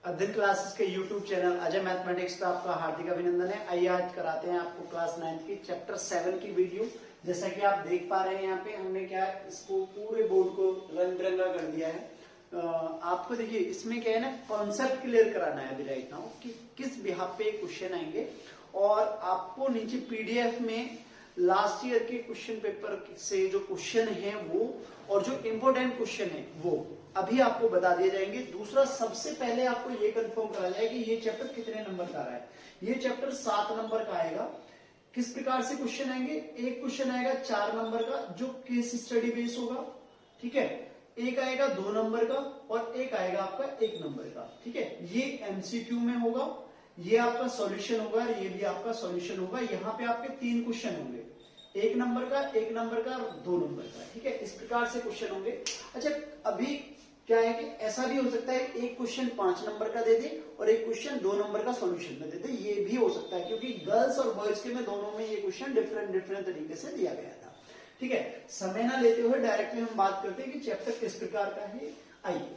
अध्ययन क्लासेस के YouTube channel Ajay mathematics पे आपका हार्दिक अभिनंदन है। आइए आज कराते हैं आपको क्लास 9 की चैप्टर 7 की वीडियो। जैसा कि आप देख पा रहे हैं यहाँ पे हमने क्या है, इसको पूरे बोर्ड को रंग बिरंगा कर दिया है। आपको देखिए इसमें क्या है ना, कॉन्सेप्ट क्लियर कराना है अभी राइट नाउ कि किस बिहाफ पे क्वेश्चन आएंगे, और आपको नीचे PDF में लास्ट ईयर के क्वेश्चन पेपर से जो क्वेश्चन है वो और जो इम्पोर्टेंट क्वेश्चन है वो अभी आपको बता दिए जाएंगे। दूसरा, सबसे पहले आपको ये कंफर्म करा जाए कि ये चैप्टर कितने नंबर का आ रहा है। ये चैप्टर 7 नंबर का आएगा। किस प्रकार से क्वेश्चन आएंगे, एक क्वेश्चन आएगा 4 नंबर का जो केस स्टडी बेस होगा, ठीक है, एक आएगा 2 नंबर का और एक आएगा आपका 1 नंबर का, ठीक है। ये MCQ में होगा, ये आपका सॉल्यूशन होगा, ये भी आपका सॉल्यूशन होगा। यहाँ पे आपके 3 क्वेश्चन होंगे, 1 नंबर का, 1 नंबर का और 2 नंबर का, ठीक है। इस प्रकार से क्वेश्चन होंगे। अच्छा, अभी क्या है कि ऐसा भी हो सकता है एक क्वेश्चन 5 नंबर का दे दे और एक क्वेश्चन 2 नंबर का सॉल्यूशन में दे दे, ये भी हो सकता है, क्योंकि गर्ल्स और बॉयज के में दोनों में ये क्वेश्चन डिफरेंट तरीके से दिया गया था, ठीक है। समय ना लेते हुए डायरेक्टली हम बात करते हैं कि चैप्टर किस प्रकार का है। आइए,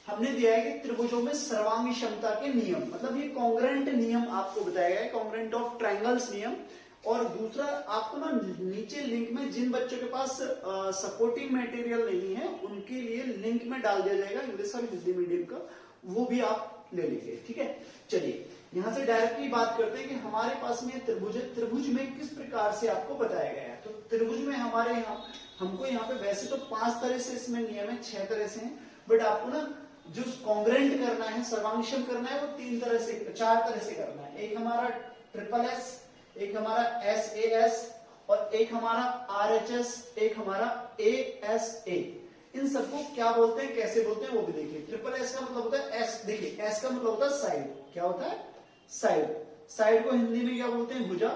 हमने दिया है कि त्रिभुजों में सर्वांगी क्षमता के नियम, मतलब ये कॉन्ग्रेंट नियम आपको बताया गया है, कॉन्ग्रेंट ऑफ ट्रायंगल्स नियम। और दूसरा, आपको ना नीचे लिंक में जिन बच्चों के पास सपोर्टिंग मटेरियल नहीं है उनके लिए लिंक में डाल दिया जाएगा, इंग्लिश और हिंदी मीडियम का, वो भी आप ले लीजिए, ठीक है। चलिए यहां से डायरेक्टली बात करते हैं कि हमारे पास में त्रिभुज है, त्रिभुज में किस प्रकार से आपको बताया गया है। तो त्रिभुज में हमारे यहाँ हमको यहाँ पे वैसे तो 5 तरह से इसमें नियम है, 6 तरह से है, बट आपको ना जो कॉन्ग्रेंट करना है, सर्वांगक्षम करना है, वो 3 तरह से 4 तरह से करना है। एक हमारा SSS, एक हमारा SAS और एक हमारा RHS, एक हमारा ASA। इन सबको क्या बोलते हैं, कैसे बोलते हैं वो भी देखिए। SSS का मतलब होता है S, देखिए S का मतलब होता है साइड, क्या होता है साइड, साइड को हिंदी में क्या बोलते हैं भुजा,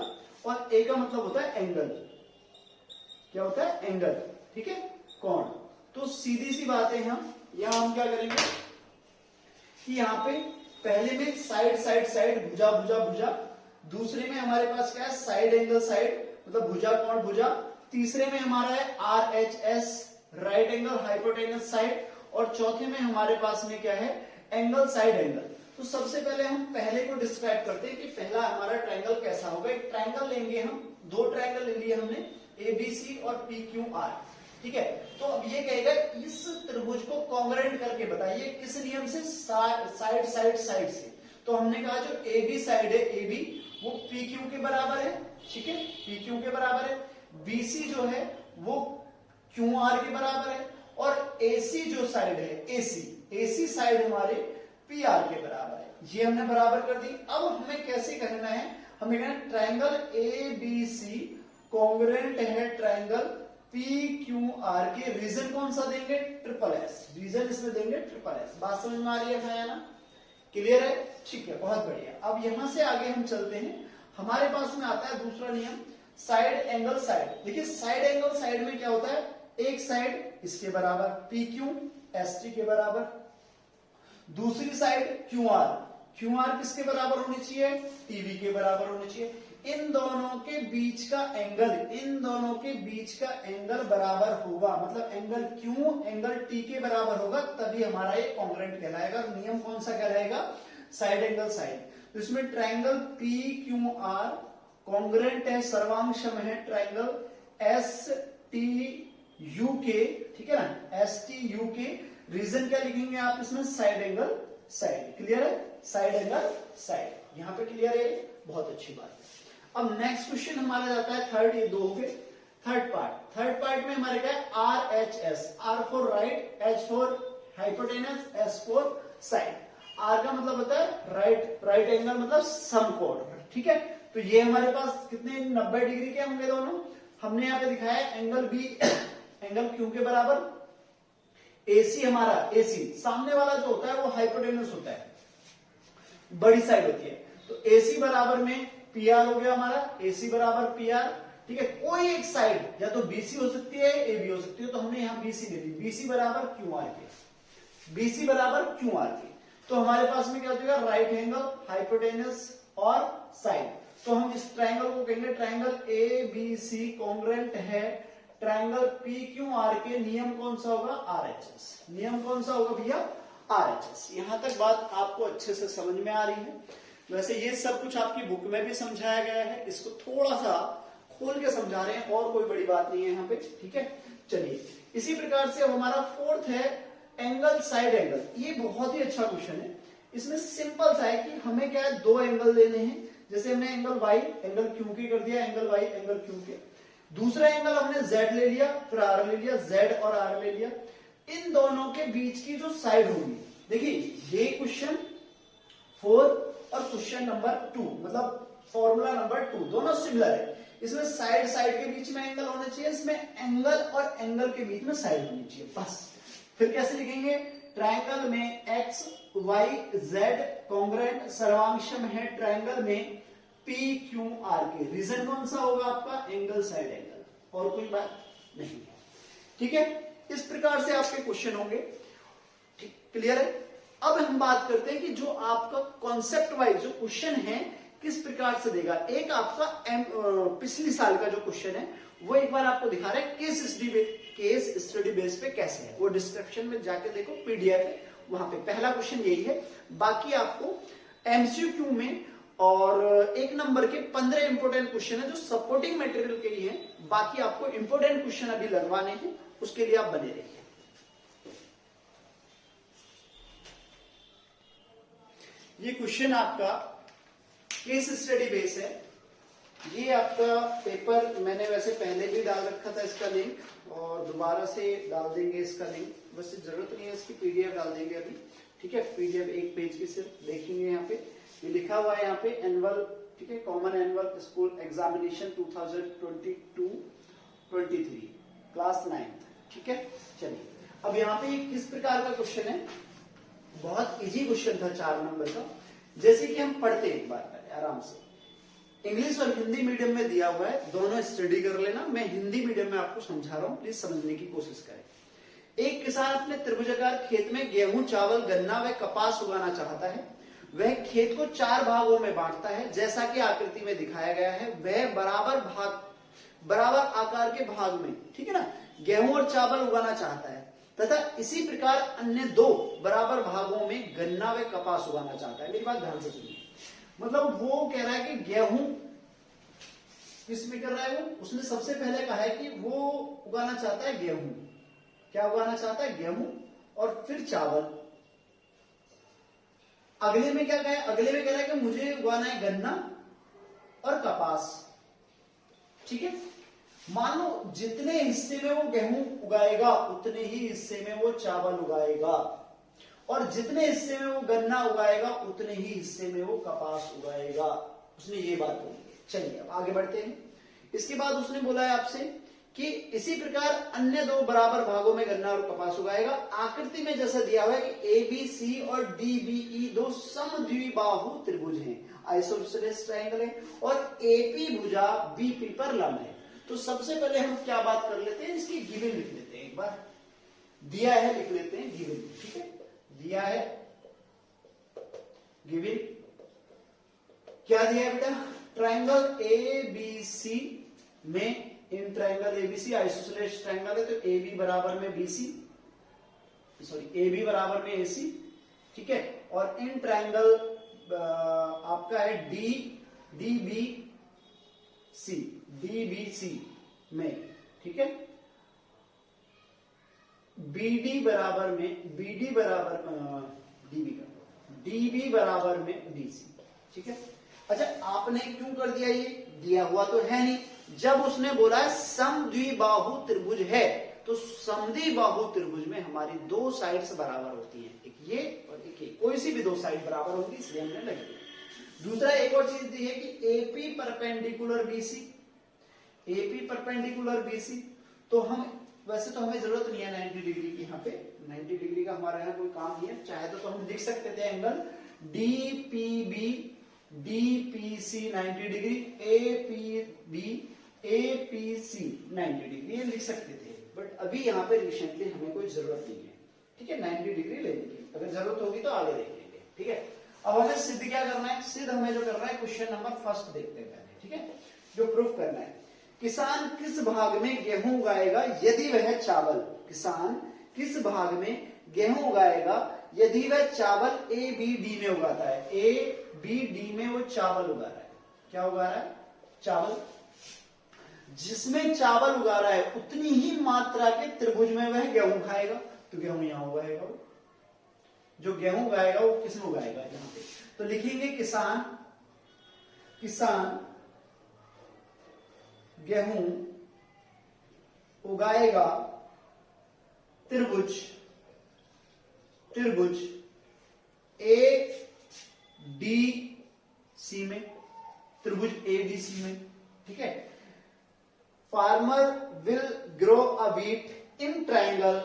और A का मतलब होता है एंगल, क्या होता है एंगल, ठीक है, कोण। तो सीधी सी बात है, हम क्या करेंगे कि यहाँ पे पहले में साइड साइड साइड, भुजा भुजा भुजा, दूसरे में हमारे पास क्या है साइड एंगल साइड, मतलब भुजा कोण भुजा, तीसरे में हमारा है RHS right angle hypotenuse side, और चौथे में हमारे पास में क्या है एंगल साइड एंगल। तो सबसे पहले हम पहले को डिस्क्राइब करते हैं कि पहला हमारा ट्रायंगल कैसा होगा। एक ट्रायंगल लेंगे हम, 2 ट्रायंगल ले लिए हमने, ABC और PQR, ठीक है। तो अब ये कहेगा इस त्रिभुज को कॉन्ग्रेंट करके बताइए, किस नियम से, साइड साइड साइड से। तो हमने कहा जो AB साइड है, AB वो PQ के बराबर है, ठीक है, PQ के बराबर है। BC जो है वो QR के बराबर है, और AC जो साइड है, AC साइड हमारे PR के बराबर है। ये हमने बराबर कर दी। अब हमें कैसे करना है, हमें कहना है ट्रायंगल ABC कॉन्ग्रेंट है ट्रायंगल PQR के, रीजन कौन सा देंगे, SSS, रीजन इसमें देंगे SSS। बात समझ में आ रही है ना, क्लियर है, ठीक है, बहुत बढ़िया। अब यहां से आगे हम चलते हैं, हमारे पास में आता है दूसरा नियम, साइड एंगल साइड। देखिए साइड एंगल साइड में क्या होता है, एक साइड इसके बराबर PQ ST के बराबर, दूसरी साइड QR किसके बराबर होनी चाहिए, TV के बराबर होनी चाहिए। इन दोनों के बीच का एंगल बराबर होगा, मतलब एंगल Q एंगल T के बराबर होगा, तभी हमारा ये कॉन्ग्रेंट कहलाएगा। नियम कौन सा कहलाएगा, साइड एंगल साइड। तो इसमें ट्रायंगल PQR कॉन्ग्रेंट है, सर्वांगक्षम है ट्रायंगल STUK, ठीक है ना, STUK। रीजन क्या लिखेंगे आप इसमें, साइड एंगल साइड, क्लियर है, साइड एंगल साइड, यहाँ पे क्लियर है, बहुत अच्छी बात है। अब नेक्स्ट क्वेश्चन हमारा जाता है थर्ड, ये 2 हो गए। थर्ड पार्ट में हमारे क्या है RHS, R for right, H for hypotenuse, S for side. R का मतलब होता है राइट एंगल, मतलब समकोण, ठीक है। तो ये हमारे पास कितने 90 डिग्री के होंगे दोनों। हमने यहाँ पे दिखाया एंगल B एंगल Q के बराबर, AC हमारा AC सामने वाला जो होता है वो हाइपोटेनस होता है, बड़ी साइड होती है। तो AC बराबर में PR हो गया हमारा, AC बराबर PR, ठीक है। कोई एक साइड या तो BC हो सकती है, AB हो सकती है, तो हमने यहाँ BC ले ली, BC बराबर QR के, तो हमारे पास में क्या हो जाएगा राइट एंगल हाइपोटेनस और साइड। तो हम इस ट्रायंगल को कहेंगे ट्रायंगल ABC कॉन्ग्रेंट है ट्रायंगल PQR के, नियम कौन सा होगा, RHS। नियम कौन सा होगा भैया, RHS। यहां तक बात आपको अच्छे से समझ में आ रही है। वैसे ये सब कुछ आपकी बुक में भी समझाया गया है, इसको थोड़ा सा खोल के समझा रहे हैं, और कोई बड़ी बात नहीं है यहाँ पे, ठीक है। चलिए इसी प्रकार से अब हमारा फोर्थ है एंगल साइड एंगल। ये बहुत ही अच्छा क्वेश्चन है। इसमें सिंपल सा है कि हमें क्या है, दो एंगल लेने हैं। जैसे हमने एंगल वाई एंगल क्यू के कर दिया, एंगल वाई एंगल क्यू के। दूसरा एंगल हमने जेड ले लिया, फिर आर ले लिया, जेड और आर ले लिया। इन दोनों के बीच की जो साइड होगी, देखिए ये क्वेश्चन 4 और क्वेश्चन नंबर 2, मतलब फॉर्मूला नंबर 2 दोनों सिमिलर है। इसमें साइड साइड के बीच में एंगल होना चाहिए, इसमें एंगल और एंगल के बीच में साइड होनी चाहिए, बस। फिर कैसे लिखेंगे, ट्रायंगल में एक्स वाई जेड कॉन्ग्रुएंट सर्वांगसम है ट्रायंगल में पी क्यू आर के। रीजन कौन सा होगा आपका, एंगल साइड एंगल, और कोई बात नहीं है, ठीक है। इस प्रकार से आपके क्वेश्चन होंगे, ठीक, क्लियर है। अब हम बात करते हैं कि जो आपका कॉन्सेप्ट वाइज जो क्वेश्चन है किस प्रकार से देगा। एक आपका पिछली साल का जो क्वेश्चन है वो एक बार आपको दिखा रहे हैं केस स्टडी बेस पे कैसे है, वो डिस्क्रिप्शन में जाके देखो, पीडीएफ है वहां पे। पहला क्वेश्चन यही है, बाकी आपको एमसीक्यू में और एक नंबर के 15 इंपोर्टेंट क्वेश्चन है जो सपोर्टिंग मटेरियल के लिए है। बाकी आपको इंपोर्टेंट क्वेश्चन अभी लगवाने हैं, उसके लिए आप बने रहिए। ये क्वेश्चन आपका केस स्टडी बेस है। ये आपका पेपर मैंने वैसे पहले भी डाल रखा था इसका लिंक, और दोबारा से डाल देंगे इसका लिंक। वैसे जरूरत नहीं है इसकी, पीडीएफ डाल देंगे अभी, ठीक है। पीडीएफ एक पेज की सिर्फ देखेंगे। यहाँ पे ये लिखा हुआ है, यहाँ पे एनुअल, ठीक है, common annual school examination 2022-23 class 9th, ठीक है। चलिए अब यहाँ पे किस प्रकार का क्वेश्चन है, बहुत इजी क्वेश्चन था 4 नंबर का। जैसे कि हम पढ़ते हैं एक बार पहले आराम से, इंग्लिश और हिंदी मीडियम में दिया हुआ है, दोनों स्टडी कर लेना। मैं हिंदी मीडियम में आपको समझा रहा हूं, प्लीज समझने की कोशिश करें। एक किसान अपने त्रिभुजाकार खेत में गेहूं चावल गन्ना व कपास उगाना चाहता है। वह खेत को 4 भागों में बांटता है, जैसा कि आकृति में दिखाया गया है। वह बराबर आकार के भाग में, ठीक है ना, गेहूं और चावल उगाना चाहता है, तथा इसी प्रकार अन्य 2 बराबर भागों में गन्ना व कपास उगाना चाहता है। मेरी बात ध्यान से सुनिए, मतलब वो कह रहा है कि गेहूं किसमें कर रहा है, वो उसने सबसे पहले कहा है कि वो उगाना चाहता है गेहूं। क्या उगाना चाहता है, गेहूं, और फिर चावल। अगले में क्या कहा है, अगले में कह रहा है कि मुझे उगाना है गन्ना और कपास, ठीक है। मान लो जितने हिस्से में वो गेहूं उगाएगा उतने ही हिस्से में वो चावल उगाएगा, और जितने हिस्से में वो गन्ना उगाएगा उतने ही हिस्से में वो कपास उगाएगा। उसने ये बात बोली। चलिए अब आगे बढ़ते हैं। इसके बाद उसने बोला है आपसे कि इसी प्रकार अन्य 2 बराबर भागों में गन्ना और कपास उगाएगा। आकृति में जैसा दिया हुआ है कि ABC और DBE 2 समद्विबाहु त्रिभुज हैं, आइसोसेलेस ट्रायंगल है, और AP भुजा BP पर लंब है। तो सबसे पहले हम क्या बात कर लेते हैं, इसकी गिवन लिख लेते हैं। एक बार दिया है लिख लेते हैं गिवन, ठीक है। दिया है गिवन, क्या दिया है बेटा, ट्रायंगल ABC में, in triangle ABC isosceles triangle है, तो AB बराबर में BC, सॉरी AB बराबर में AC, ठीक है। और इन ट्रायंगल आपका है DBC में, ठीक है। BD बराबर में DB बराबर में BC, ठीक है। अच्छा आपने क्यों कर दिया, ये दिया हुआ तो है नहीं। जब उसने बोला है समद्विबाहु त्रिभुज है, तो समद्विबाहु त्रिभुज में हमारी 2 साइड्स बराबर होती हैं, एक ये और एक ये, कोई सी भी 2 साइड बराबर होगी, इसलिए हमने लग दिया। दूसरा एक और चीज दी है कि AP परपेंडिकुलर BC, तो हम वैसे तो हमें जरूरत नहीं है 90 डिग्री की, यहाँ पे 90 डिग्री का हमारे यहाँ कोई काम नहीं है। चाहे तो हम लिख सकते थे angle DPC 90 degree, APC 90 degree, ये लिख सकते थे, बट अभी यहाँ पे रिसेंटली हमें कोई जरूरत नहीं है, ठीक है, 90 डिग्री लेने की। अगर जरूरत होगी तो आगे देख लेंगे, ठीक है। अब हमें सिद्ध क्या करना है, सिद्ध हमें जो करना है क्वेश्चन नंबर 1 देखते हैं पहले, ठीक है। जो प्रूफ करना है, किसान किस भाग में गेहूं उगाएगा यदि वह चावल, किसान किस भाग में गेहूं उगाएगा यदि वह चावल ए बी डी में उगाता है, ए बी डी में वो चावल उगा रहा है, क्या उगा रहा है? चावल। जिसमें चावल उगा रहा है उतनी ही मात्रा के त्रिभुज में वह गेहूं खाएगा, तो गेहूं यहां उगाएगा। जो गेहूं उगाएगा वो किसमें उगाएगा? यहां पे। तो लिखेंगे किसान गेहूं उगाएगा त्रिभुज ए डी सी में, त्रिभुज ए डी सी में, ठीक है। Farmer will grow a wheat in triangle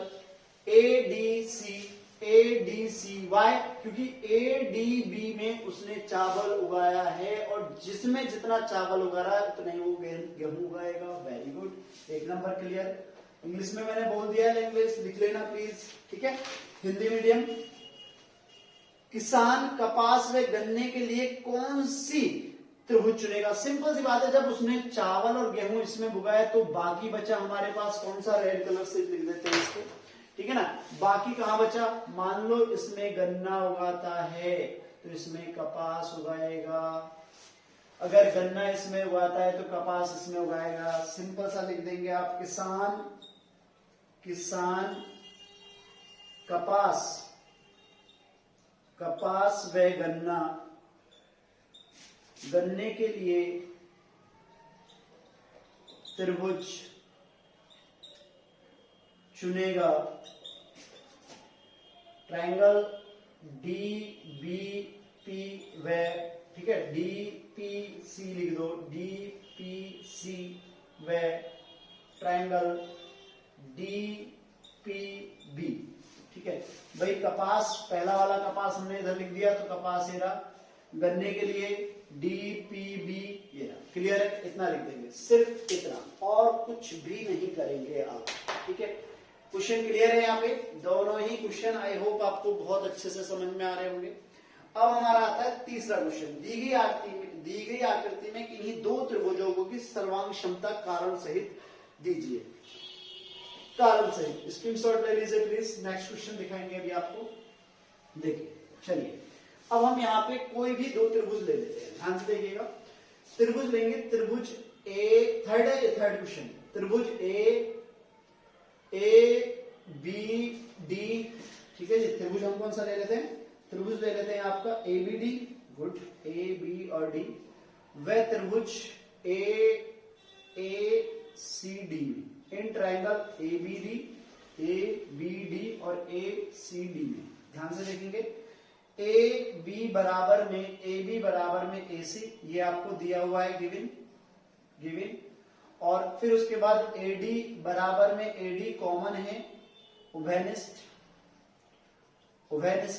ADC why, क्योंकि ADB में उसने चावल उगाया है और जिसमें जितना चावल उगा रहा है उतना ही वो गेहूं उगाएगा। वेरी गुड, एक नंबर क्लियर। इंग्लिश में मैंने बोल दिया है, इंग्लिश लिख लेना प्लीज, ठीक है। हिंदी मीडियम, किसान कपास व गन्ने के लिए कौन सी त्रिभुज चुनेगा? सिंपल सी बात है, जब उसने चावल और गेहूं इसमें उगाया तो बाकी बचा हमारे पास कौन सा? रेड कलर से लिख देते हैं इसको, ठीक है ना। बाकी कहां बचा? मान लो इसमें गन्ना उगाता है तो इसमें कपास उगाएगा, अगर गन्ना इसमें उगाता है तो कपास इसमें उगाएगा। सिंपल सा लिख देंगे आप, किसान कपास व गन्ने के लिए त्रिभुज चुनेगा। ट्रायंगल DBP व, ठीक है, DPC लिख दो, DPC व ट्रायंगल DPB, ठीक है भाई। कपास, पहला वाला कपास हमने इधर लिख दिया तो कपास ये रहा, गन्ने के लिए DPB ये रहा। क्लियर है? इतना लिख देंगे, सिर्फ इतना, और कुछ भी नहीं करेंगे आप, ठीक है। क्वेश्चन क्लियर है? यहाँ पे दोनों ही क्वेश्चन आई होप आपको बहुत अच्छे से समझ में आ रहे होंगे। अब हमारा आता है तीसरा क्वेश्चन। दी गई आकृति में किन्हीं दो त्रिभुजों की सर्वांग क्षमता कारण सहित दीजिए। कारण सहित स्क्रीनशॉट ले लीजिए प्लीज। नेक्स्ट क्वेश्चन दिखाएंगे अभी आपको, देखिए। चलिए अब हम यहाँ पे कोई भी दो त्रिभुज ले लेते हैं, ध्यान से देखिएगा। त्रिभुज लेंगे, त्रिभुज ए, थर्ड क्वेश्चन, त्रिभुज ABD, ठीक है जी। त्रिभुज हम कौन सा ले लेते हैं? त्रिभुज ले लेते हैं आपका ABD, गुड, AB और D। वह त्रिभुज ACD इन ट्रायंगल ABD और ACD में, ध्यान से देखेंगे। AB बराबर में AC, ये आपको दिया हुआ है, गिवन। और फिर उसके बाद AD बराबर में AD कॉमन है, उभयनिष्ठ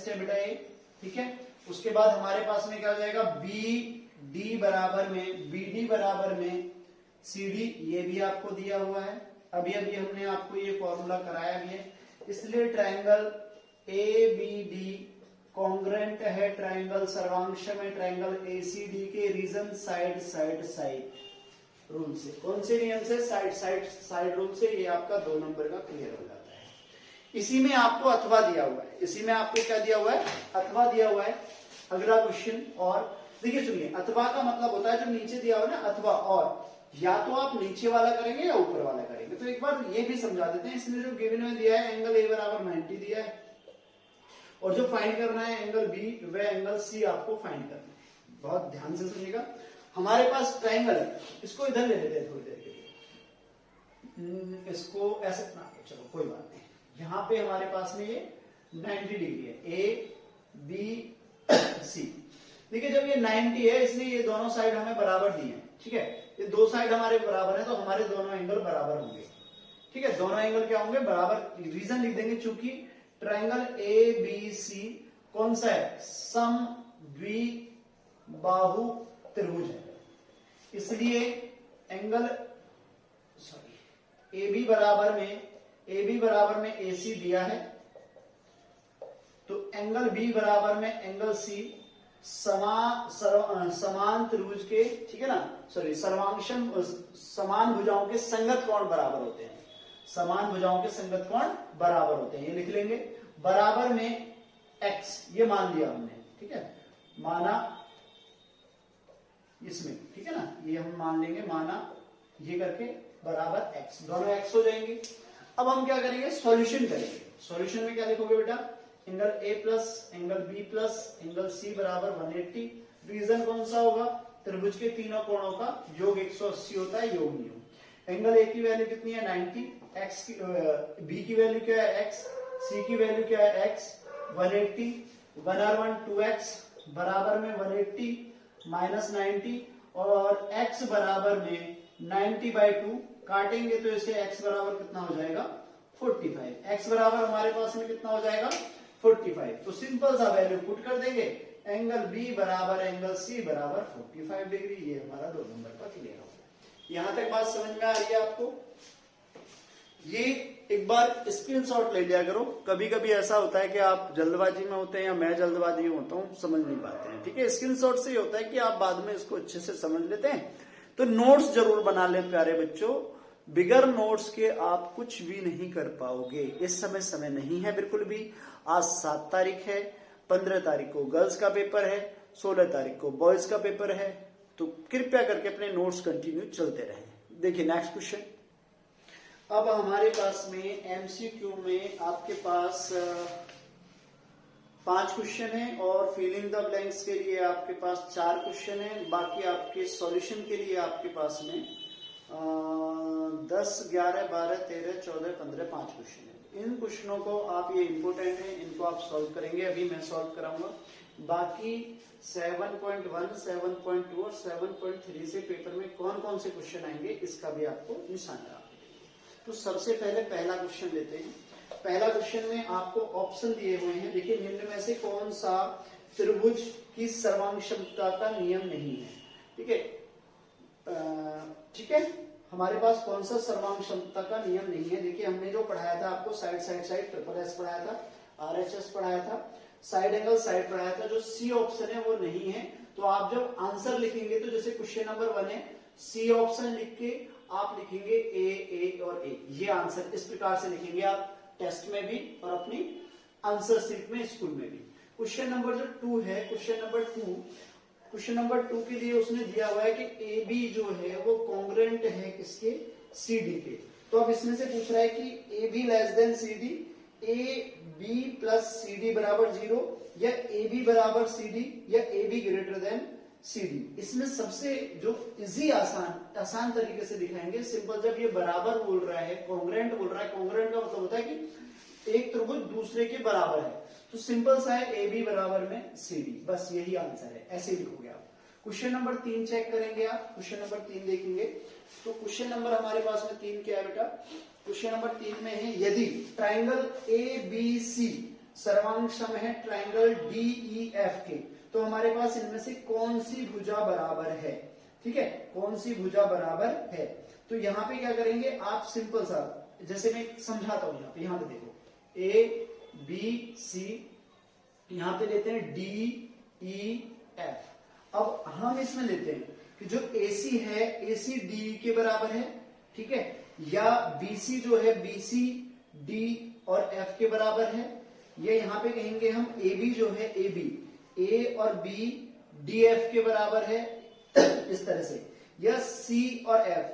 है बेटा ये, ठीक है। उसके बाद हमारे पास में क्या हो जाएगा? BD बराबर में CD, ये भी आपको दिया हुआ है। अभी हमने आपको ये फॉर्मूला कराया भी है। इसलिए ट्रायंगल ABD कॉन्ग्रेंट है ट्रायंगल सर्वांश में ट्रायंगल ACD के रीजन साइड रूल से। कौन से नियम से? साइड रूल से। ये आपका 2 नंबर का क्लियर हो जाता है। इसी में आपको अथवा दिया हुआ है, इसी में आपको क्या दिया हुआ है? अथवा दिया हुआ है। अगला क्वेश्चन, और देखिए सुनिए, अथवा का मतलब होता है जो नीचे दिया हुआ है ना, अथवा, और या तो आप नीचे वाला करेंगे या ऊपर वाला करेंगे। तो एक बार ये भी समझा देते हैं। इसमें जो गिवन में दिया है एंगल A बराबर 90 दिया है, और जो फाइंड करना है एंगल B व एंगल C आपको फाइंड करना है। बहुत ध्यान से सुनिएगा। हमारे पास ट्रायंगल है, इसको इधर ले लेते हैं थोड़ी देर के लिए, इसको ऐसे ना, चलो कोई बात नहीं। यहां पे हमारे पास में ये 90 डिग्री है, ABC। देखिए जब ये 90 है, इसलिए ये दोनों साइड हमें बराबर दी है, ठीक है। ये दो साइड हमारे बराबर है तो हमारे दोनों एंगल बराबर होंगे, ठीक है। दोनों एंगल क्या होंगे? बराबर। रीजन लिख देंगे, चूंकि ट्रायंगल ABC कौन सा है? समद्विबाहु त्रिभुज है, इसलिए एंगल AB बराबर में AC दिया है, तो एंगल B बराबर में एंगल C समान त्रिभुज के, ठीक है ना, समान भुजाओं के संगत कोण बराबर होते हैं। समान भुजाओं के संगत कोण बराबर होते हैं, ये लिख लेंगे। बराबर में x, ये मान लिया हमने, ठीक है, माना इसमें, ठीक है ना, ये हम मान लेंगे, माना ये करके बराबर x, दोनों x हो जाएंगे। अब हम क्या करेंगे, सॉल्यूशन करेंगे। सॉल्यूशन में क्या लिखोगे बेटा, angle A plus angle B plus angle C बराबर 180। रीजन कौन सा होगा, त्रिभुज के तीनों कोणों का योग 180 होता है, योग नियम। एंगल A की वैल्यू कितनी है 90, x की B की वैल्यू क्या है x, C की वैल्यू क्या है x, 180, 1 और 1 2x बराबर में 180 माइनस 90 और x बराबर में 90/2 काटेंगे तो इसे x बराबर कितना हो जाएगा 45। x बराबर हमारे पास में कितना हो जाएगा 45। तो सिंपल सा वैल्यू पुट कर देंगे, एंगल B बराबर एंगल C बराबर 45 डिग्री। ये हमारा 2 नंबर का क्लियर हो गया। यहां तक बात समझ में आ रही है आपको। ये एक बार स्क्रीनशॉट ले लिया करो। कभी कभी ऐसा होता है कि आप जल्दबाजी में होते हैं या मैं जल्दबाजी में होता हूं, समझ नहीं पाते हैं, ठीक है। स्क्रीनशॉट से ये होता है कि आप बाद में इसको अच्छे से समझ लेते हैं। तो नोट्स जरूर बना लें प्यारे बच्चों, बिगर नोट्स के आप कुछ भी नहीं कर पाओगे। इस समय नहीं है बिल्कुल भी। आज 7 तारीख है, 15 तारीख को गर्ल्स का पेपर है, 16 तारीख को बॉयज का पेपर है। तो कृपया करके अपने नोट्स कंटिन्यू चलते रहें। देखिए नेक्स्ट क्वेश्चन। अब हमारे पास में एमसीक्यू में आपके पास 5 क्वेश्चन है और फिलिंग द ब्लैंक्स के लिए आपके पास 4 क्वेश्चन है। बाकी आपके सॉल्यूशन के लिए आपके पास में 10, 11, 12, 13, 14, 15 5 क्वेश्चन है। इन क्वेश्चनों को आप, ये इंपोर्टेंट है, इनको आप सॉल्व करेंगे। अभी मैं सॉल्व कराऊंगा। बाकी 7.1, 7.2 और 7.3 से पेपर में कौन कौन से क्वेश्चन आएंगे इसका भी आपको निशान लगा। तो सबसे पहले पहला क्वेश्चन लेते हैं। पहला क्वेश्चन में आपको ऑप्शन दिए हुए हैं। देखिए निम्न में से कौन सा त्रिभुज की सर्वांग क्षमता का नियम नहीं है, ठीक है। ठीक है, हमारे पास कौन सा सर्वांग क्षमता का नियम नहीं है। देखिए हमने जो पढ़ाया था आपको side side side triple S पढ़ाया था, RHS पढ़ाया था, साइड एंगल साइड पढ़ाया था। जो सी ऑप्शन है वो नहीं है। तो आप जब आंसर लिखेंगे तो जैसे क्वेश्चन नंबर 1 है, सी ऑप्शन लिख के आप लिखेंगे ए और ए। ये आंसर इस प्रकार से लिखेंगे आप टेस्ट में भी और अपनी आंसर शीट में स्कूल में भी। क्वेश्चन नंबर जो 2 है, क्वेश्चन नंबर 2 के लिए उसने दिया हुआ है कि ए बी जो है वो कॉन्ग्रुएंट है किसके, सी डी के। तो अब इसमें से पूछ रहा है कि A B less than C D, A B plus C D बराबर 0, या ए बी बराबर सी डी, या A B greater than C D. इसमें सबसे जो इजी आसान तरीके से दिखाएंगे, सिंपल। जब ये बराबर बोल रहा है, कॉन्ग्रुएंट बोल रहा है, कॉन्ग्रुएंट का मतलब होता है कि एक त्रिभुज दूसरे के बराबर है। तो सिंपल सा है ए बी बराबर में सी डी, बस यही आंसर है। ऐसे ही लिखोगे आप। क्वेश्चन नंबर 3 चेक करेंगे आप। क्वेश्चन नंबर 3 देखेंगे तो क्वेश्चन नंबर हमारे पास में 3 क्या है बेटा। क्वेश्चन नंबर 3 में है, यदि ट्राइंगल ए बी सी सर्वांगसम है ट्राइंगल डी ई एफ के, तो हमारे पास इनमें से कौन सी भुजा बराबर है, ठीक है, कौन सी भुजा बराबर है। तो यहाँ पे क्या करेंगे आप, सिंपल सा, जैसे मैं समझाता हूं। यहाँ पे देखो ए बी सी, यहाँ पे लेते हैं डी ई एफ। अब हम इसमें लेते हैं कि जो AC है, AC डी के बराबर है, ठीक है, या BC जो है BC D और F के बराबर है, या यहाँ पे कहेंगे हम AB जो है AB A और B DF के बराबर है, इस तरह से, या C और F,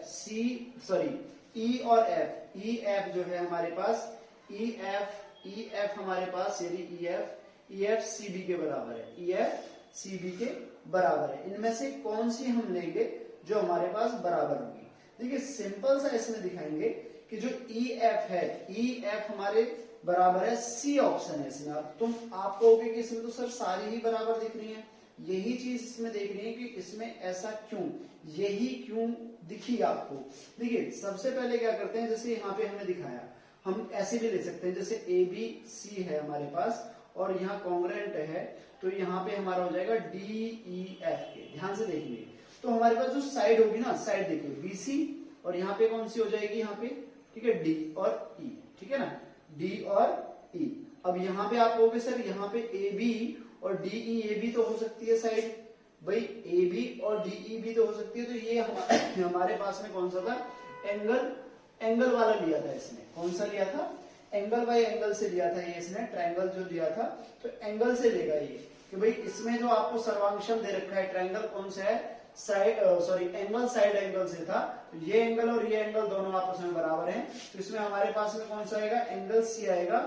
E और F जो है हमारे पास EF हमारे पास, यदि EF CB के बराबर है, EF CB के बराबर है। इनमें से कौन सी हम लेंगे जो हमारे पास बराबर होगी। देखिए सिंपल सा इसमें दिखाएंगे कि जो EF है, EF हमारे बराबर है C ऑप्शन है इसमें। आप कहोगे कि इसमें तो सर सारी ही बराबर दिख रही है। यही चीज इसमें देख रही है कि इसमें ऐसा क्यों, यही क्यों दिखी आपको। देखिए सबसे पहले क्या करते हैं, जैसे यहाँ पे हमने दिखाया, हम ऐसे भी ले सकते हैं, जैसे ABC है हमारे पास और यहाँ कॉन्ग्रुएंट है, तो यहाँ पे हमारा हो जाएगा DEF के। ध्यान से देखिए, तो हमारे पास जो साइड होगी ना, साइड देखिए BC, और यहाँ पे कौन सी हो जाएगी, यहाँ पे, ठीक है, D और E, ठीक है ना, D और E। अब यहाँ पे आप कहोगे सर यहाँ पे AB और DE भी तो हो सकती है साइड, भाई AB और DE भी तो हो सकती है। तो ये हमारे पास में कौन सा था, एंगल वाला लिया था इसने। कौन सा लिया था, एंगल बाय एंगल से लिया था ये, इसने ट्रायंगल जो दिया था तो एंगल से लेगा ये कि भाई इसमें जो आपको सर्वांशम दे रखा है ट्रायंगल कौन सा है, side sorry angle side angle से था, तो ये एंगल और ये एंगल दोनों आपस में बराबर हैं, तो इसमें हमारे पास में कौन सा आएगा, एंगल सी आएगा,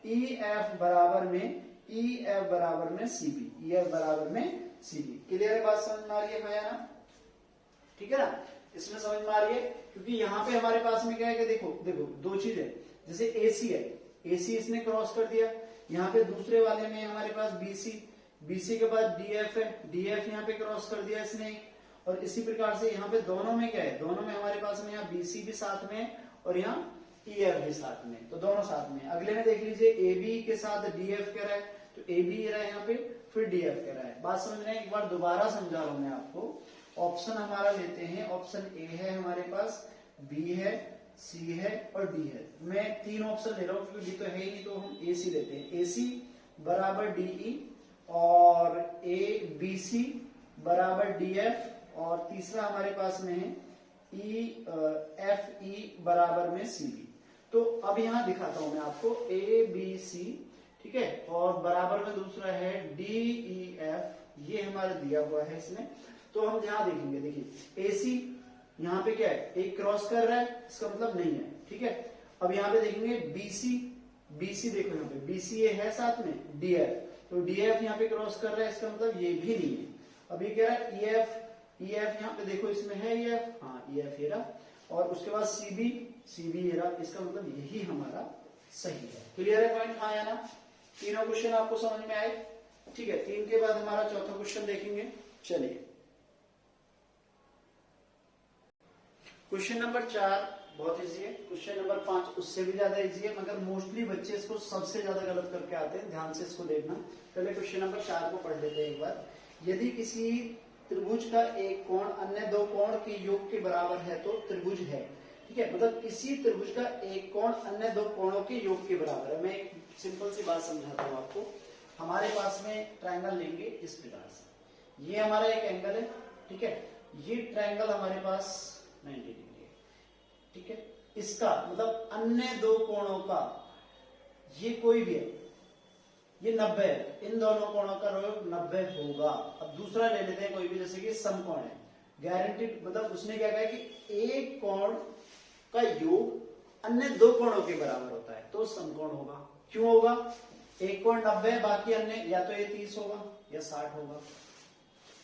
ई एफ बराबर में सीबी, ई एफ बराबर में सीबी। क्लियर है बात, समझ में आ रही है भैया ना, ठीक है ना, इसमें समझ में आ रही है, क्योंकि यहाँ पे हमारे पास में क्या है कि देखो देखो दो चीज है, जैसे एसी है, एसी इसने क्रॉस कर दिया, यहाँ पे दूसरे वाले में हमारे पास बीसी, बीसी के बाद डीएफ है, डीएफ यहाँ पे क्रॉस कर दिया इसने, और इसी प्रकार से यहाँ पे दोनों में क्या है, दोनों में हमारे पास में यहाँ बीसी भी साथ में है और यहाँ ईएफ भी साथ में, तो दोनों साथ में। अगले में देख लीजिए एबी के साथ डीएफ कह रहा है, तो एबी रहा है यहाँ पे, फिर डीएफ कह रहा है। बात समझ रहे हैं, एक बार दोबारा समझा रहा हूं मैं आपको। ऑप्शन हमारा लेते हैं, ऑप्शन ए है हमारे पास, बी है, सी है और डी है। मैं 3 ऑप्शन ले रहा हूँ क्योंकि डी तो है ही नहीं, तो हम ए सी लेते हैं, ए सी बराबर डीई और ए बी सी बराबर डीएफ, और तीसरा हमारे पास में है ई एफ ई बराबर में सी बी। तो अब यहां दिखाता हूं मैं आपको, ए बी सी, ठीक है, और बराबर में दूसरा है डी ई एफ, ये हमारा दिया हुआ है इसमें। तो हम यहां देखेंगे, देखिए एसी यहाँ पे क्या है, एक क्रॉस कर रहा है, इसका मतलब नहीं है, ठीक है। अब यहाँ पे देखेंगे बीसी, बीसी देखो यहाँ पे बीसी ये है साथ में डीएफ, तो डीएफ यहाँ पे क्रॉस कर रहा है, इसका मतलब ये भी नहीं है। अब ये कह रहा है ईएफ, ईएफ यहाँ पे देखो इसमें है ईएफ, हाँ ईएफ ये रहा, और उसके बाद सीबी, सीबी ये रहा, इसका मतलब यही हमारा सही है। क्लियर है पॉइंट, हाँ या ना। तीनों क्वेश्चन आपको समझ में आए, ठीक है। 3 के बाद हमारा चौथा क्वेश्चन देखेंगे, चलिए। क्वेश्चन नंबर 4 बहुत इजी है, क्वेश्चन नंबर 5 उससे भी ज्यादा इजी है, मगर मोस्टली बच्चे इसको सबसे ज्यादा गलत करके आते हैं, ध्यान से इसको देखना। पहले क्वेश्चन नंबर 4 को पढ़ लेते हैं एक बार। यदि किसी त्रिभुज का एक कोण अन्य 2 कोण के योग के बराबर है तो त्रिभुज है, ठीक है। मतलब किसी त्रिभुज का एक कोण अन्य 2 कोणों के योग के बराबर है। मैं एक सिंपल सी बात समझाता हूँ आपको। हमारे पास में ट्रायंगल लेंगे इस प्रकार से, ये हमारा एक एंगल है, ठीक है, ये ट्रायंगल हमारे पास 90 डिग्री है, ठीक है। इसका मतलब अन्य 2 कोणों का, ये कोई भी है, ये 90 है, इन दोनों कोणों का योग 90 होगा। अब दूसरा ले लेते हैं कोई भी, जैसे कि समकोण है, गारंटीड, मतलब उसने क्या कहा कि एक कोण का योग अन्य 2 कोणों के बराबर होता है तो समकोण होगा। क्यों होगा, एक कोण 90 है, बाकी अन्य या तो ये 30 होगा या 60 होगा,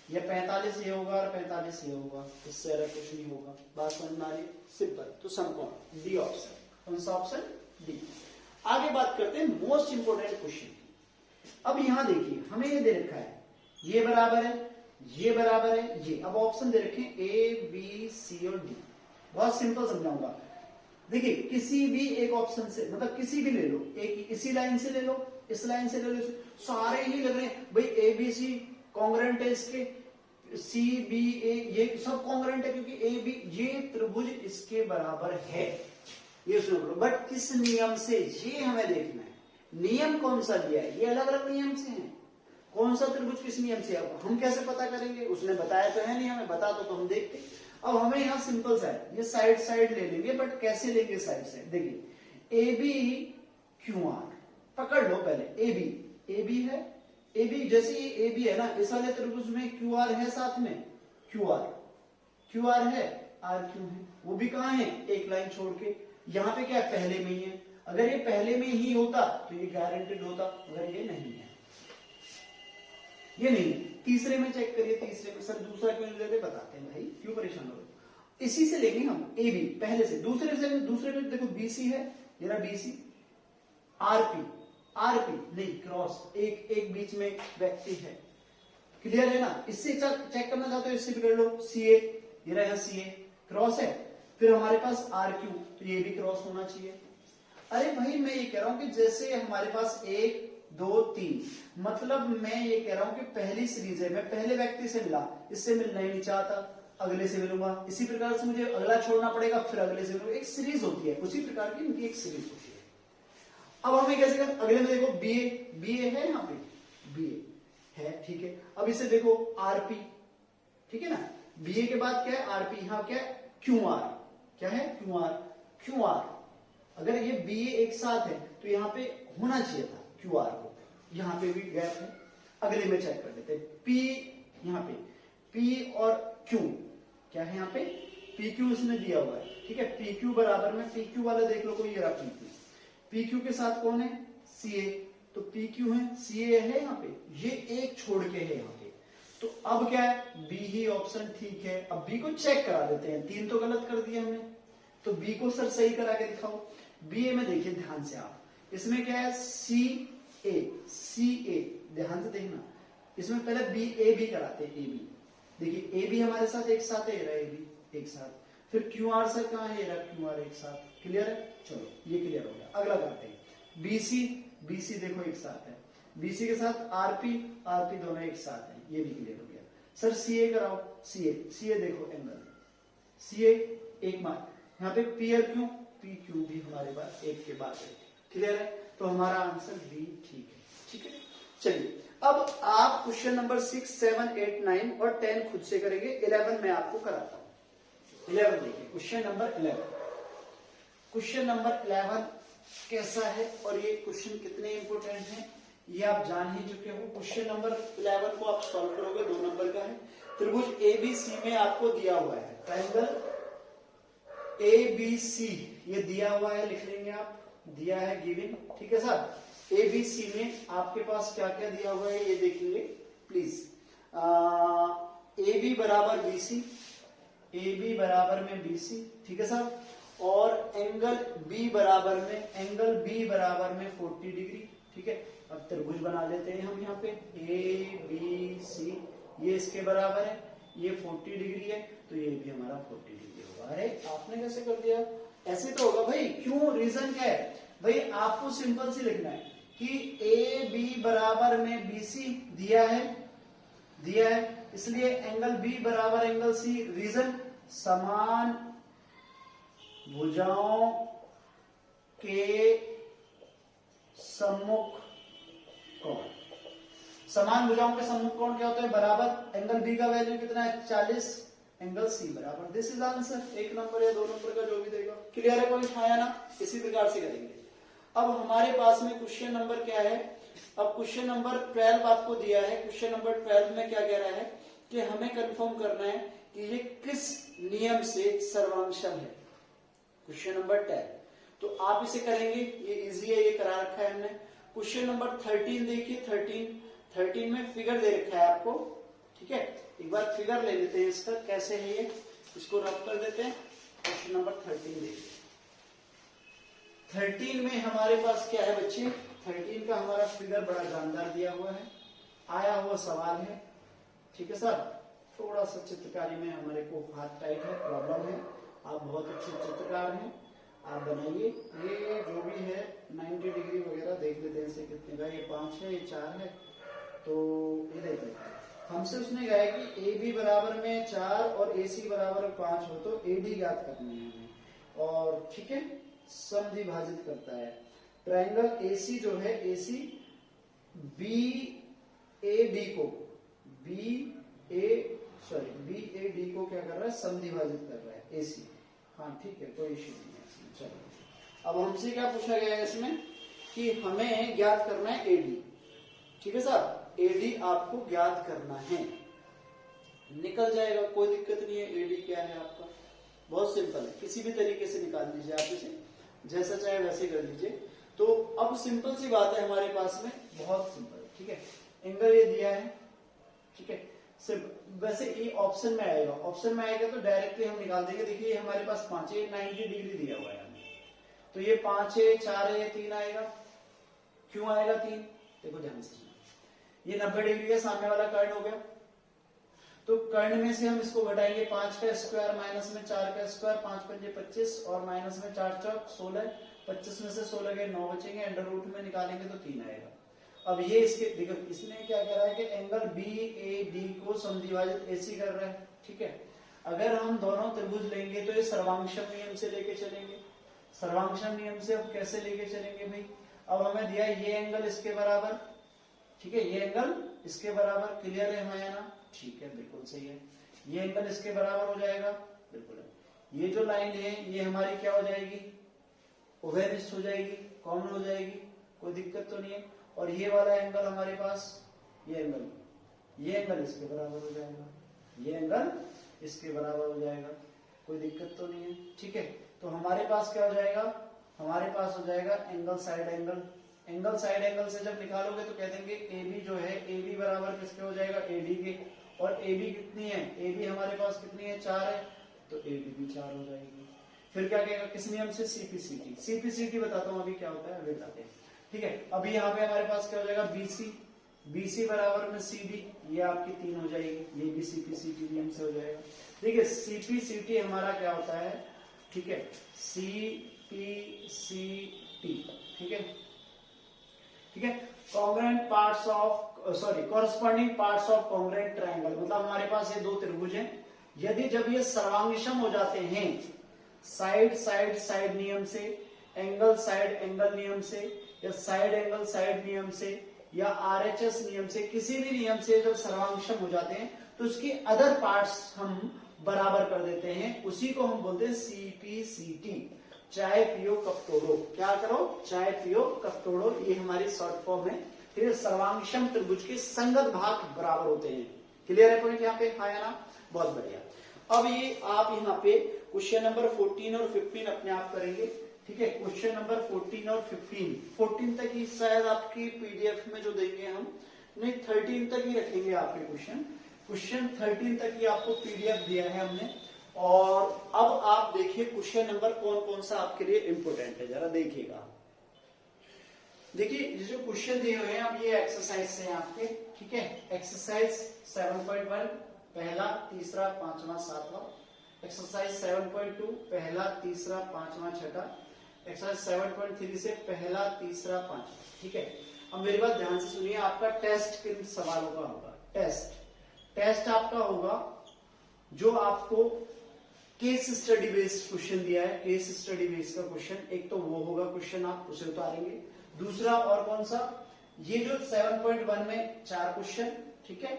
या 45 ये होगा और 45 ये होगा, इससे अलग कुछ नहीं होगा। बात समझ में आ रही है, सिंपल। तो समकोण डी ऑप्शन, कौन सा ऑप्शन, डी। आगे बात करते हैं मोस्ट इंपोर्टेंट क्वेश्चन। अब यहां देखिए हमें ये दे रखा है, ये बराबर है, ये बराबर है, ये। अब ऑप्शन दे रखे ए बी सी और डी। बहुत सिंपल समझाऊंगा। देखिए किसी भी एक ऑप्शन से, मतलब किसी भी ले लो, एक इसी लाइन से ले लो, इस लाइन से ले लो, सारे ही लग रहे हैं भाई, ए बी सी कॉन्ग्रेंट है इसके, सी बी ए ये सब कॉन्ग्रेंट है, क्योंकि ए बी ये त्रिभुज इसके बराबर है, ये सुनो। बट किस नियम से, ये हमें देखना है। नियम कौन सा दिया है, ये अलग अलग नियम से है, कौन सा त्रिभुज किस नियम से, अब हम कैसे पता करेंगे, उसने बताया तो है नहीं, हमें बता तो हम देखते। अब हमें यहाँ सिंपल सा है, ये साइड साइड ले लेंगे, बट कैसे लेंगे साइड साइड, देखिए ए बी क्यू आर पकड़ लो पहले, ए बी है, ए बी जैसे ये ए बी है ना, इस वाले त्रिभुज में क्यू आर है साथ में, क्यू आर है, आर क्यू है, वो भी कहाँ है, एक लाइन छोड़ के। यहाँ पे क्या है, पहले में ही है, अगर ये पहले में ही होता तो ये गारंटेड होता, अगर ये नहीं है, ये नहीं। तीसरे में चेक करिए, तीसरे में सर दूसरा क्यों लेते, बताते हैं भाई, क्यों परेशान हो रहे। इसी से लेंगे हम ए बी पहले से, दूसरे में देखो बीसी है, ये रहा बीसी, आरपी नहीं, क्रॉस, एक बीच में व्यक्ति है, क्लियर है ना। इससे चेक करना चाहते हो, इससे भी कर लो, सीए, ये रहा सीए, क्रॉस है। फिर हमारे पास आर क्यू, तो ये भी क्रॉस होना चाहिए। अरे भाई मैं ये कह रहा हूं कि जैसे हमारे पास 1 2 3, मतलब मैं ये कह रहा हूं कि पहली सीरीज है, मैं पहले व्यक्ति से मिला, इससे मिलना ही नहीं चाहता, अगले से मिलूंगा, इसी प्रकार से मुझे अगला छोड़ना पड़ेगा, फिर अगले से मिलूंगा, एक सीरीज होती है, उसी प्रकार की इनकी एक सीरीज होती है। अब हमें कैसे करें, अगले में देखो बीए है, यहाँ पे बीए है, ठीक है। अब इसे देखो आरपी, ठीक है ना, बीए के बाद क्या है, आरपी, यहाँ क्या है, क्यू आर, क्या है, क्यू आर। अगर ये बीए एक साथ है तो यहाँ पे होना चाहिए था क्यू आर को, यहाँ पे भी गैप है। अगले में चेक कर लेते हैं, पी यहाँ पे पी और क्यू क्या है, यहाँ पे पी क्यू इसने दिया हुआ है, ठीक है। पी क्यू बराबर में पी क्यू वाला देख लो कोई, ये रहा पी क्यू, पी क्यू के साथ कौन है, सी ए, तो पी क्यू है, सी ए है यहाँ पे, ये एक छोड़ के है यहाँ पे, तो अब क्या है, बी ही ऑप्शन ठीक है। अब बी को चेक करा देते हैं, 3 तो गलत कर दिया हमने, तो बी को सर सही करा के दिखाओ। बी ए में देखिए ध्यान से आप, इसमें क्या है, सी ए, ध्यान से देखना, इसमें पहले बी ए बी कराते हैं, ए बी, देखिए ए बी हमारे साथ एक साथ है, ए बी एक साथ, फिर क्यू आर सर कहाँ है, क्यू आर एक साथ, क्लियर है, चलो ये क्लियर हो गया। अगला करते हैं बीसी देखो एक साथ है, बीसी के साथ आरपी दोनों एक साथ है, ये भी क्लियर हो गया। सर सीए कराओ, सीए देखो एंगल, सीए एक मार्क, यहाँ पे पी और क्यू, पी क्यू भी हमारे पास एक के बाद है, क्लियर है, तो हमारा आंसर बी ठीक है, ठीक है। चलिए अब आप क्वेश्चन नंबर 6, 7, 8, 9 और 10 खुद से करेंगे, 11 मैं आपको कराता हूं। 11 देखिए, क्वेश्चन नंबर 11 कैसा है और ये क्वेश्चन कितने इंपोर्टेंट हैं ये आप जान ही चुके हो। क्वेश्चन नंबर 11 को आप सॉल्व करोगे, 2 नंबर का है। त्रिभुज एबीसी में आपको दिया हुआ है ट्रायंगल एबीसी, ये दिया हुआ है, लिख लेंगे आप, दिया है गिवन, ठीक है साहब। एबीसी में आपके पास क्या क्या दिया हुआ है ये देखेंगे प्लीज। ए बी बराबर बीसी, ए बी बराबर में बीसी, ठीक है साहब, और एंगल बी बराबर में 40 डिग्री, ठीक है। अब त्रिभुज बना लेते हैं हम यहाँ पे, ए बी सी, ये इसके बराबर है, ये 40 डिग्री है, तो ये भी हमारा 40 डिग्री होगा। अरे आपने कैसे कर दिया, ऐसे तो होगा भाई, क्यों, रीजन क्या है भाई, आपको सिंपल सी लिखना है कि ए बी बराबर में बीसी दिया है, इसलिए एंगल बी बराबर एंगल सी, रीजन समान भुजाओं के सम्मुख कोण, समान भुजाओं के सम्मुख कोण क्या होता है, बराबर एंगल बी का वैल्यू कितना है 40, एंगल सी बराबर, दिस इज आंसर। 1 नंबर या 2 नंबर का जो भी देगा, क्लियर है, कोई छाया ना, इसी प्रकार से करेंगे। अब हमारे पास में क्वेश्चन नंबर क्या है, अब क्वेश्चन नंबर 12 आपको दिया है। क्वेश्चन नंबर 12 में क्या कह रहा है कि हमें कंफर्म करना है कि ये किस नियम से सर्वांशम है, क्वेश्चन नंबर 10। तो आप इसे करेंगे, ये इजी है, ये करा रखा है हमने। क्वेश्चन नंबर 13 देखिए, 13 में फिगर दे रखा है आपको, ठीक है। एक बार फिगर ले लेते हैं इसका, कैसे है ये, इसको रब कर देते हैं। क्वेश्चन नंबर 13 देखिए, 13 में हमारे पास क्या है बच्चे, 13 का हमारा फिगर बड़ा जानदार दिया हुआ है, आया हुआ सवाल है, ठीक है सर। थोड़ा सा चित्रकारी में हमारे को हाथ टाइट है, प्रॉब्लम है, आप बहुत अच्छे चित्रकार हैं, आप बनाइए। ये जो भी है 90 डिग्री वगैरह देख लेते हैं इसे कितने का, ये 5 है, ये 4 है, तो ये देख लेते हैं। हमसे उसने कहा है कि ए बी बराबर में 4 और ए सी बराबर में 5 हो तो ए डी ज्ञात करनी है हमें, और ठीक है समधि भाजित करता है। ट्रायंगल एसी जो है, एसी बी ए डी को बी ए डी को क्या कर रहा है, समधि भाजित कर रहा है, एसी, हाँ ठीक है, कोई इश्यू नहीं है इसमें। चलो अब हमसे क्या पूछा गया है इसमें कि हमें ज्ञात करना है एडी, ठीक है साहब, एडी आपको ज्ञात करना है, निकल जाएगा, कोई दिक्कत नहीं है। एडी क्या है आपका, बहुत सिंपल है, किसी भी तरीके से निकाल लीजिए आप इसे, जैसा चाहे वैसे कर लीजिए। तो अब सिंपल सी बात है हमारे पास में, बहुत सिंपल, ठीक है। एंगल ये दिया है, ठीक है, सिर्फ वैसे ये ऑप्शन में आएगा, तो डायरेक्टली हम निकाल देंगे। देखिए हमारे पास 5 है, 90 डिग्री दिया हुआ है हमें, तो ये 5 है, 4 है, 3 आएगा, क्यों आएगा 3, देखो ध्यान से, ये 90 डिग्री का सामने वाला कर्ण हो गया, तो कर्ण में से हम इसको घटाएंगे, 5 का स्क्वायर माइनस में 4 का स्क्वायर, 5 पंजे 25 और माइनस में 4 चौक 16, 25 में से 16 गए 9 बचेंगे, अंडर रूट में निकालेंगे तो 3 आएगा। अब ये इसके देखो, इसने क्या कह रहा है कि एंगल बी ए डी को समद्विभाजित एसी कर रहा है, ठीक है। अगर हम दोनों त्रिभुज लेंगे तो ये सर्वांशम नियम से लेके चलेंगे, सर्वांशम नियम से अब कैसे लेके चलेंगे भाई, अब हमें दिया ये एंगल इसके बराबर, ठीक है, ये एंगल इसके बराबर, क्लियर है हमारे ना, ठीक है, बिल्कुल सही है, ये एंगल इसके बराबर हो जाएगा, बिल्कुल है। ये जो लाइन है ये हमारी क्या हो जाएगी, उभयनिष्ठ हो जाएगी, कॉमन हो जाएगी, कोई दिक्कत तो नहीं है। और ये वाला एंगल हमारे पास, ये एंगल इसके बराबर हो जाएगा, ये एंगल इसके बराबर हो जाएगा, कोई दिक्कत तो नहीं है। ठीक है, तो हमारे पास क्या हो जाएगा, हमारे पास हो जाएगा angle side angle. Angle side angle से जब निकालोगे तो कह देंगे ए बी जो है, ए बी बराबर किसके हो जाएगा, ए डी के। और ए बी कितनी है, ए बी हमारे पास कितनी है, 4 है, तो ए बी भी 4 हो जाएगी। फिर क्या कहेगा, किस नियम से, सीपीसीटी। सीपीसीटी बताता हूँ अभी क्या होता है, अभी बताते हैं। ठीक है, अभी यहाँ पे हमारे पास क्या हो जाएगा, बीसी, बीसी बराबर में सीडी, ये आपकी 3 हो जाएगी, ये भी सीपीसीटी नियम से हो जाएगा। देखिए सीपीसीटी हमारा क्या होता है, ठीक है, सीपीसीटी, ठीक है, ठीक है, congruent parts of corresponding parts of congruent triangle. मतलब हमारे पास ये दो त्रिभुज हैं, यदि जब ये सर्वांगसम हो जाते हैं साइड साइड साइड नियम से, एंगल साइड एंगल नियम से, या साइड एंगल साइड नियम से, या आरएचएस नियम से, किसी भी नियम से जब सर्वांगसम हो जाते हैं तो उसकी अदर पार्ट्स हम बराबर कर देते हैं, उसी को हम बोलते हैं सीपीसीटी, चाय पियो कप तोड़ो। क्या करो, चाय पियो कप तोड़ो, ये हमारी शॉर्ट फॉर्म है। फिर सर्वांगसम त्रिभुज के संगत भाग बराबर होते हैं। क्लियर है पॉइंट यहाँ पे, हाँ या ना, बहुत बढ़िया। अब ये आप यहाँ पे क्वेश्चन नंबर 14 और 15 अपने आप करेंगे। ठीक है, क्वेश्चन नंबर 14 और 15 तक ही शायद आपकी पीडीएफ में जो देंगे हम, नहीं 13 तक ही रखेंगे आपके क्वेश्चन 13 तक ही आपको पीडीएफ दिया है हमने। और अब आप देखिए क्वेश्चन नंबर कौन कौन सा आपके लिए इंपोर्टेंट है, जरा देखिएगा। देखिए ये जो क्वेश्चन दिए हुए हैं, अब ये एक्सरसाइज से हैं आपके। ठीक है, एक्सरसाइज 7.1 पहला, तीसरा, पांचवा, सातवां। एक्सरसाइज 7.2 पहला, तीसरा, पांचवा, छठा। एक्सरसाइज 7.3 से पहला, तीसरा, पांचवा। ठीक है, अब मेरी बात ध्यान से सुनिए, आपका टेस्ट किन सवालों का होगा। टेस्ट आपका होगा जो आपको केस स्टडी बेस्ड क्वेश्चन दिया है, केस स्टडी बेस्ड का क्वेश्चन, एक तो वो होगा क्वेश्चन, आप उसे उतारेंगे। दूसरा और कौन सा, ये जो 7.1 में 4 क्वेश्चन, ठीक है,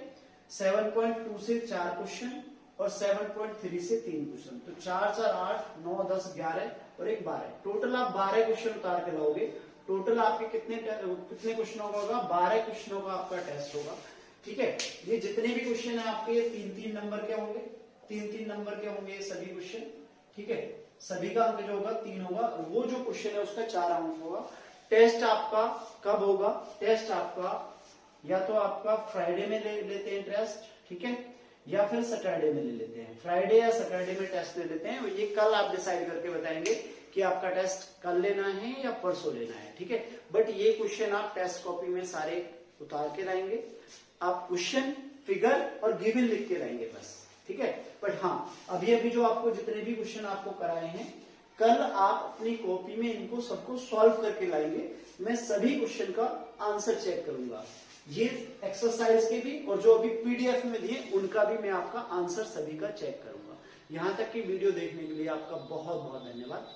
7.2 से 4 क्वेश्चन और 7.3 से 3 क्वेश्चन, तो 4 4 8 9 10 11 और एक 12, टोटल आप 12 क्वेश्चन उतार के लाओगे। टोटल आपके कितने क्वेश्चनों का होगा, 12 क्वेश्चनों का आपका टेस्ट होगा। ठीक है, ये जितने भी क्वेश्चन है आपके 3-3 नंबर के होंगे, 3-3 नंबर के होंगे सभी क्वेश्चन। ठीक है, सभी का अंक जो होगा 3 होगा, वो जो क्वेश्चन है उसका 4 अंक होगा। टेस्ट आपका कब होगा, टेस्ट आपका या तो आपका फ्राइडे में लेते हैं टेस्ट, ठीक है, या फिर सैटरडे में ले लेते हैं। फ्राइडे या सैटरडे में टेस्ट ले लेते हैं, ये कल आप डिसाइड करके बताएंगे कि आपका टेस्ट कल लेना है या परसों लेना है। ठीक है, बट ये क्वेश्चन आप टेस्ट कॉपी में सारे उतार के लाएंगे, आप क्वेश्चन, फिगर और गिवन लिख के लाएंगे बस। ठीक है, बट हाँ अभी जो आपको जितने भी क्वेश्चन आपको कराए हैं, कल आप अपनी कॉपी में इनको सबको सॉल्व करके लाएंगे। मैं सभी क्वेश्चन का आंसर चेक करूंगा, ये एक्सरसाइज के भी और जो अभी पीडीएफ में दिए उनका भी मैं आपका आंसर सभी का चेक करूंगा। यहां तक की वीडियो देखने के लिए आपका बहुत बहुत धन्यवाद।